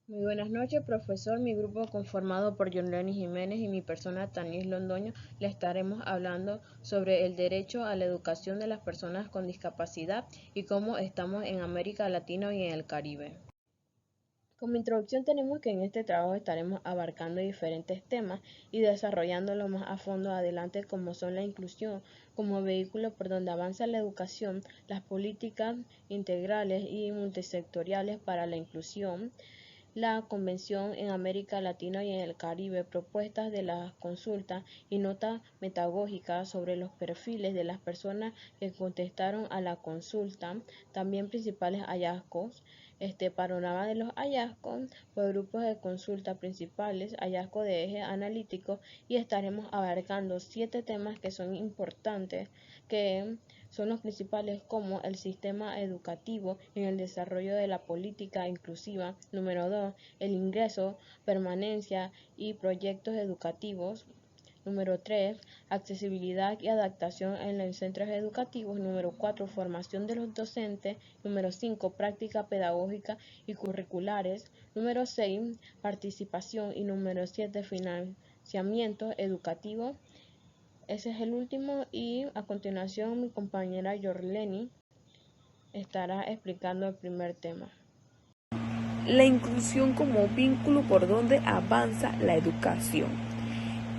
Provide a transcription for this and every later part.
Muy buenas noches, profesor. Mi grupo conformado por Yoleni Jiménez y mi persona Tanis Londoño le estaremos hablando sobre el derecho a la educación de las personas con discapacidad y cómo estamos en América Latina y en el Caribe. Como introducción tenemos que en este trabajo estaremos abarcando diferentes temas y desarrollándolo más a fondo adelante como son la inclusión como vehículo por donde avanza la educación, las políticas integrales y multisectoriales para la inclusión, la Convención en América Latina y en el Caribe, propuestas de la consulta y nota metodológica sobre los perfiles de las personas que contestaron a la consulta, también principales hallazgos, panorama de los hallazgos por grupos de consulta principales, hallazgo de eje analítico y estaremos abarcando 7 temas que son importantes, que son los principales como el sistema educativo en el desarrollo de la política inclusiva. Número 2, el ingreso, permanencia y proyectos educativos. Número 3, accesibilidad y adaptación en los centros educativos. Número 4, formación de los docentes. Número 5, práctica pedagógica y curriculares. Número 6, participación. Y número 7, financiamiento educativo. Ese es el último y a continuación mi compañera Yorleni estará explicando el primer tema. La inclusión como vínculo por donde avanza la educación.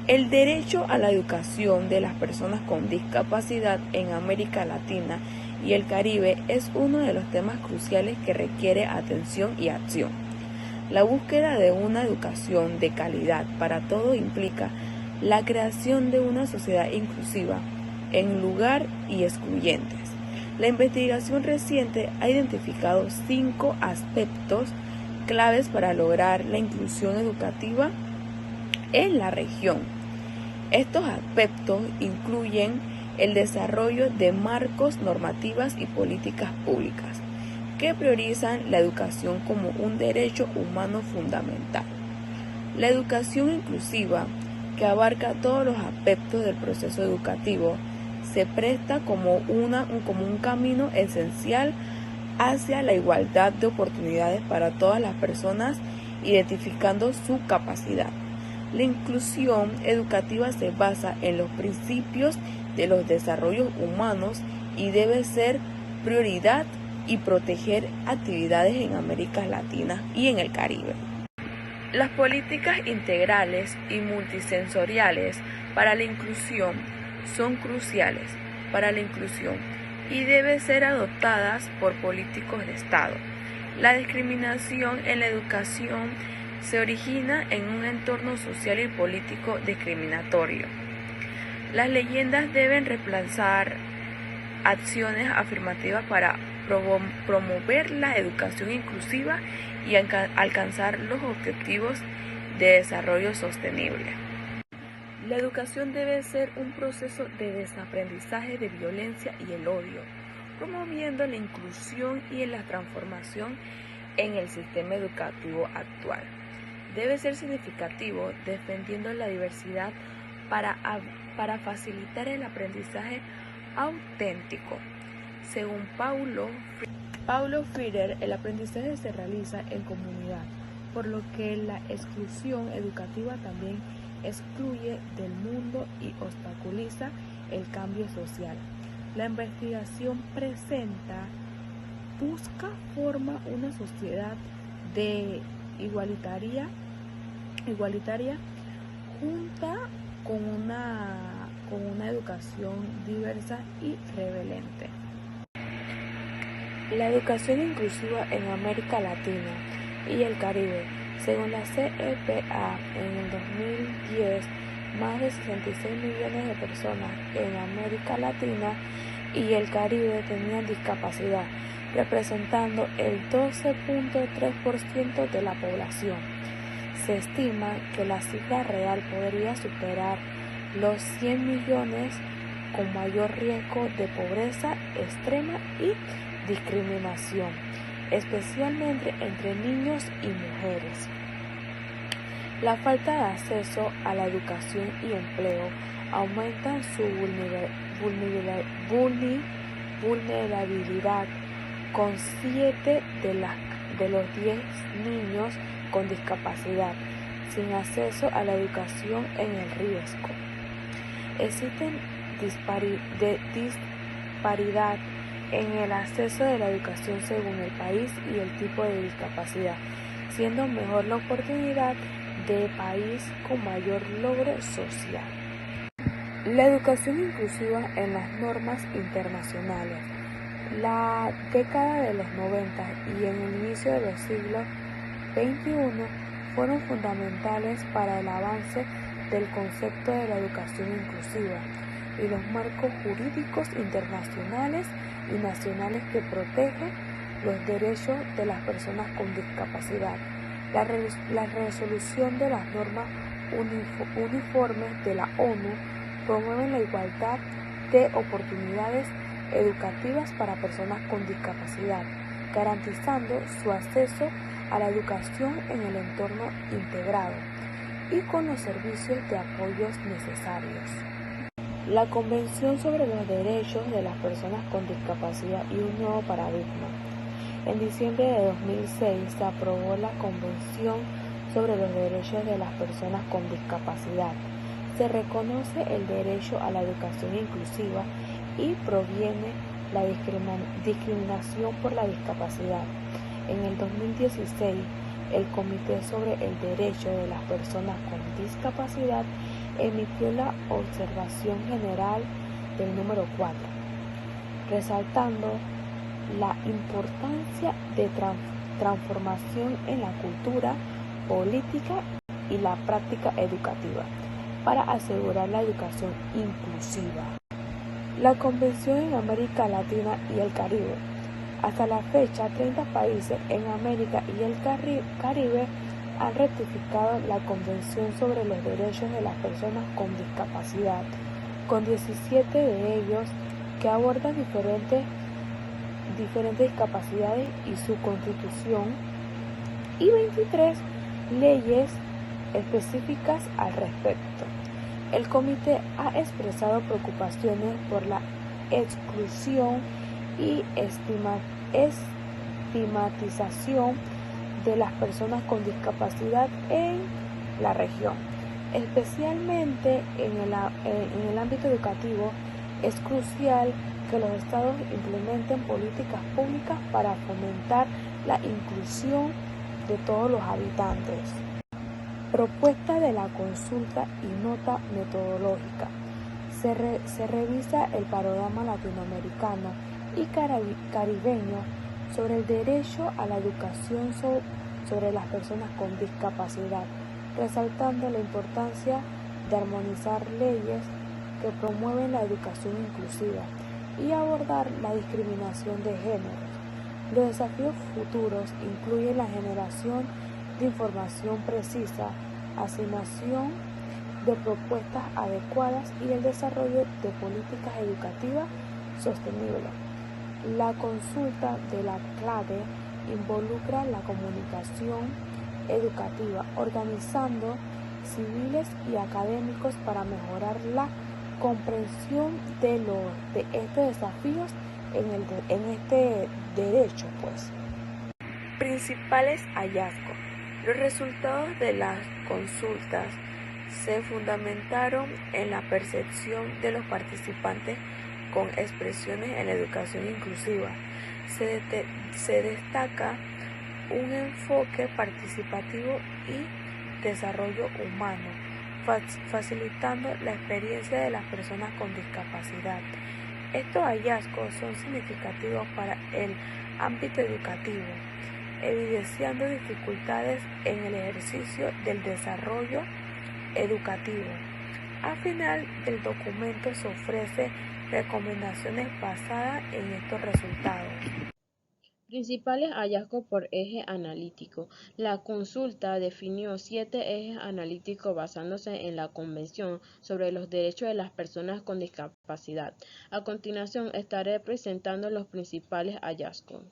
El derecho a la educación de las personas con discapacidad en América Latina y el Caribe es uno de los temas cruciales que requiere atención y acción. La búsqueda de una educación de calidad para todo implica la creación de una sociedad inclusiva, en lugar y excluyentes. La investigación reciente ha identificado 5 aspectos claves para lograr la inclusión educativa en la región. Estos aspectos incluyen el desarrollo de marcos normativas y políticas públicas que priorizan la educación como un derecho humano fundamental. La educación inclusiva, que abarca todos los aspectos del proceso educativo, se presta como un camino esencial hacia la igualdad de oportunidades para todas las personas, identificando su capacidad. La inclusión educativa se basa en los principios de los desarrollos humanos y debe ser prioridad y proteger actividades en América Latina y en el Caribe. Las políticas integrales y multisensoriales para la inclusión son cruciales para la inclusión y deben ser adoptadas por políticos de Estado. La discriminación en la educación se origina en un entorno social y político discriminatorio. Las leyendas deben reemplazar acciones afirmativas para promover la educación inclusiva y alcanzar los objetivos de desarrollo sostenible. La educación debe ser un proceso de desaprendizaje de violencia y el odio, promoviendo la inclusión y la transformación en el sistema educativo actual. Debe ser significativo defendiendo la diversidad para facilitar el aprendizaje auténtico. Según Paulo Freire, el aprendizaje se realiza en comunidad, por lo que la exclusión educativa también excluye del mundo y obstaculiza el cambio social. La investigación busca formar una sociedad igualitaria junta con una educación diversa y relevante. La educación inclusiva en América Latina y el Caribe. Según la CEPA, en el 2010, más de 66 millones de personas en América Latina y el Caribe tenían discapacidad, representando el 12.3% de la población. Se estima que la cifra real podría superar los 100 millones con mayor riesgo de pobreza extrema y discriminación, especialmente entre niños y mujeres. La falta de acceso a la educación y empleo aumenta su vulnerabilidad, con 7 de los 10 niños con discapacidad sin acceso a la educación en el riesgo. Existen disparidad en el acceso de la educación según el país y el tipo de discapacidad, siendo mejor la oportunidad de país con mayor logro social. La educación inclusiva en las normas internacionales. La década de los 90 y en el inicio de los siglos XXI fueron fundamentales para el avance del concepto de la educación inclusiva y los marcos jurídicos internacionales y nacionales que protegen los derechos de las personas con discapacidad. La resolución de las normas uniformes de la ONU promueven la igualdad de oportunidades educativas para personas con discapacidad, garantizando su acceso a la educación en el entorno integrado y con los servicios de apoyos necesarios. La Convención sobre los Derechos de las Personas con Discapacidad y un nuevo paradigma. En diciembre de 2006 se aprobó la Convención sobre los Derechos de las Personas con Discapacidad. Se reconoce el derecho a la educación inclusiva y proviene la discriminación por la discapacidad. En el 2016, el Comité sobre el Derecho de las Personas con Discapacidad emitió la Observación General del número 4, resaltando la importancia de transformación en la cultura, política y la práctica educativa para asegurar la educación inclusiva. La Convención en América Latina y el Caribe. Hasta la fecha, 30 países en América y el Caribe han ratificado la Convención sobre los Derechos de las Personas con Discapacidad, con 17 de ellos que abordan diferentes discapacidades y su constitución, y 23 leyes específicas al respecto. El comité ha expresado preocupaciones por la exclusión y estigmatización de las personas con discapacidad en la región, especialmente en el ámbito educativo. Es crucial que los estados implementen políticas públicas para fomentar la inclusión de todos los habitantes. Propuesta de la consulta y nota metodológica. Se revisa el panorama latinoamericano y caribeño sobre el derecho a la educación sobre las personas con discapacidad, resaltando la importancia de armonizar leyes que promueven la educación inclusiva y abordar la discriminación de géneros. Los desafíos futuros incluyen la generación de información precisa, asignación de propuestas adecuadas y el desarrollo de políticas educativas sostenibles. La consulta de la CLADE involucra la comunicación educativa, organizando civiles y académicos para mejorar la comprensión de estos desafíos en este derecho. Principales hallazgos. Los resultados de las consultas se fundamentaron en la percepción de los participantes con expresiones en la educación inclusiva. Se destaca un enfoque participativo y desarrollo humano, facilitando la experiencia de las personas con discapacidad. Estos hallazgos son significativos para el ámbito educativo, evidenciando dificultades en el ejercicio del desarrollo educativo. Al final del documento se ofrecen recomendaciones basadas en estos resultados. Principales hallazgos por eje analítico. La consulta definió 7 ejes analíticos basándose en la Convención sobre los Derechos de las Personas con Discapacidad. A continuación estaré presentando los principales hallazgos.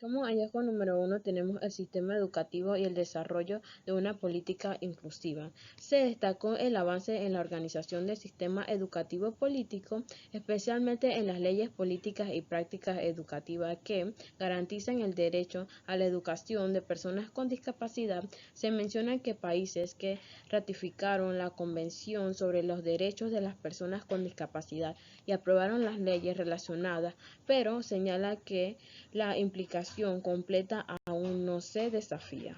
Como hallazgo número 1 tenemos el sistema educativo y el desarrollo de una política inclusiva. Se destacó el avance en la organización del sistema educativo político, especialmente en las leyes políticas y prácticas educativas que garantizan el derecho a la educación de personas con discapacidad. Se menciona que países que ratificaron la Convención sobre los Derechos de las Personas con Discapacidad y aprobaron las leyes relacionadas, pero señala que la implicación completa aún no se desafía.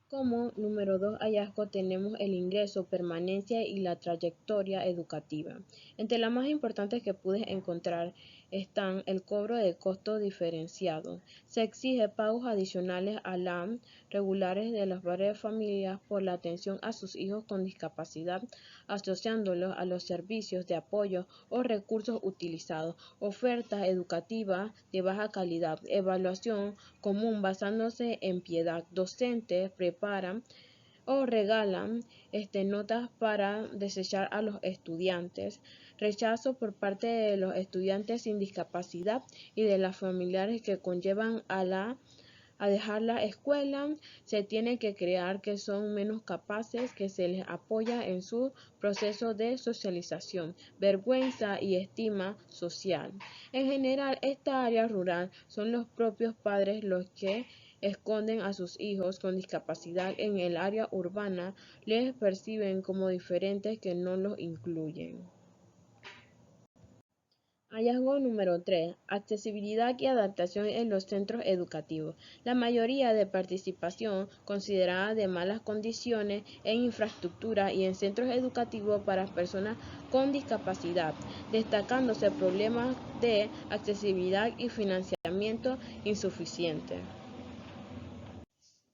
Como número 2 hallazgo tenemos el ingreso, permanencia y la trayectoria educativa. Entre las más importantes que pude encontrar están el cobro de costo diferenciado. Se exige pagos adicionales a las regulares de los padres de familia por la atención a sus hijos con discapacidad, asociándolos a los servicios de apoyo o recursos utilizados, ofertas educativas de baja calidad, evaluación común basándose en piedad, docentes preparan o regalan notas para desechar a los estudiantes, rechazo por parte de los estudiantes sin discapacidad y de las familiares que conllevan a dejar la escuela, se tiene que creer que son menos capaces, que se les apoya en su proceso de socialización, vergüenza y estima social. En general, esta área rural son los propios padres los que esconden a sus hijos con discapacidad en el área urbana, les perciben como diferentes que no los incluyen. Hallazgo número 3. Accesibilidad y adaptación en los centros educativos. La mayoría de participación considerada de malas condiciones en infraestructura y en centros educativos para personas con discapacidad, destacándose problemas de accesibilidad y financiamiento insuficiente.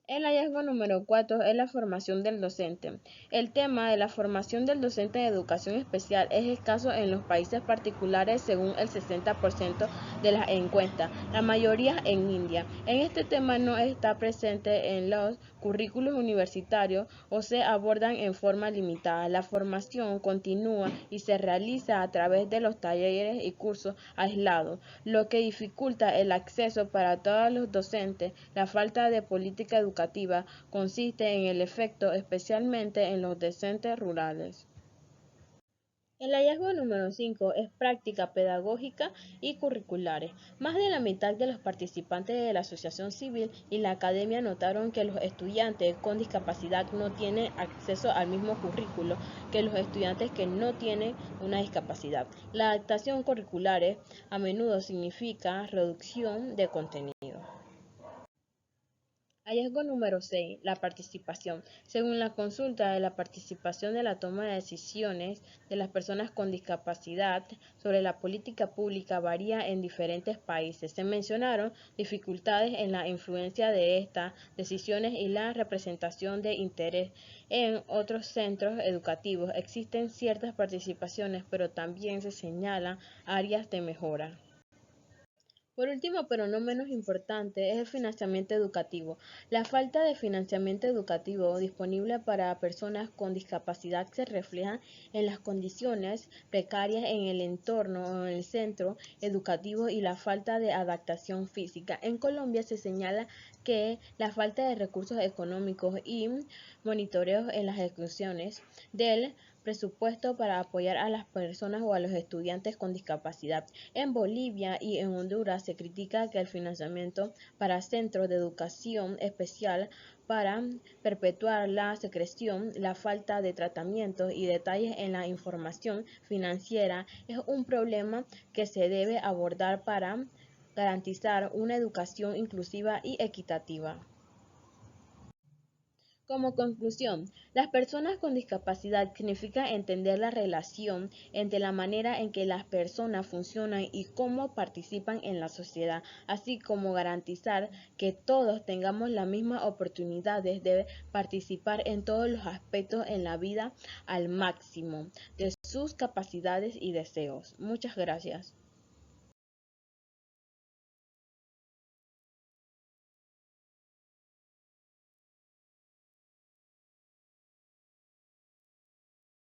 El hallazgo número 4 es la formación del docente. El tema de la formación del docente de educación especial es escaso en los países particulares según el 60% de las encuestas, la mayoría en India. En este tema no está presente en los currículos universitarios o se abordan en forma limitada. La formación continúa y se realiza a través de los talleres y cursos aislados, lo que dificulta el acceso para todos los docentes. La falta de política educativa consiste en el efecto especialmente en los docentes rurales. El hallazgo número 5 es práctica pedagógica y curriculares. Más de la mitad de los participantes de la asociación civil y la academia notaron que los estudiantes con discapacidad no tienen acceso al mismo currículo que los estudiantes que no tienen una discapacidad. La adaptación curriculares a menudo significa reducción de contenido. Hallazgo número 6. La participación. Según la consulta, la participación de la toma de decisiones de las personas con discapacidad sobre la política pública varía en diferentes países. Se mencionaron dificultades en la influencia de estas decisiones y la representación de interés. En otros centros educativos existen ciertas participaciones, pero también se señalan áreas de mejora. Por último, pero no menos importante, es el financiamiento educativo. La falta de financiamiento educativo disponible para personas con discapacidad se refleja en las condiciones precarias en el entorno o en el centro educativo y la falta de adaptación física. En Colombia se señala que la falta de recursos económicos y monitoreos en las ejecuciones del presupuesto para apoyar a las personas o a los estudiantes con discapacidad. En Bolivia y en Honduras se critica que el financiamiento para centros de educación especial para perpetuar la secreción, la falta de tratamiento y detalles en la información financiera es un problema que se debe abordar para garantizar una educación inclusiva y equitativa. Como conclusión, las personas con discapacidad significa entender la relación entre la manera en que las personas funcionan y cómo participan en la sociedad, así como garantizar que todos tengamos las mismas oportunidades de participar en todos los aspectos en la vida al máximo de sus capacidades y deseos. Muchas gracias.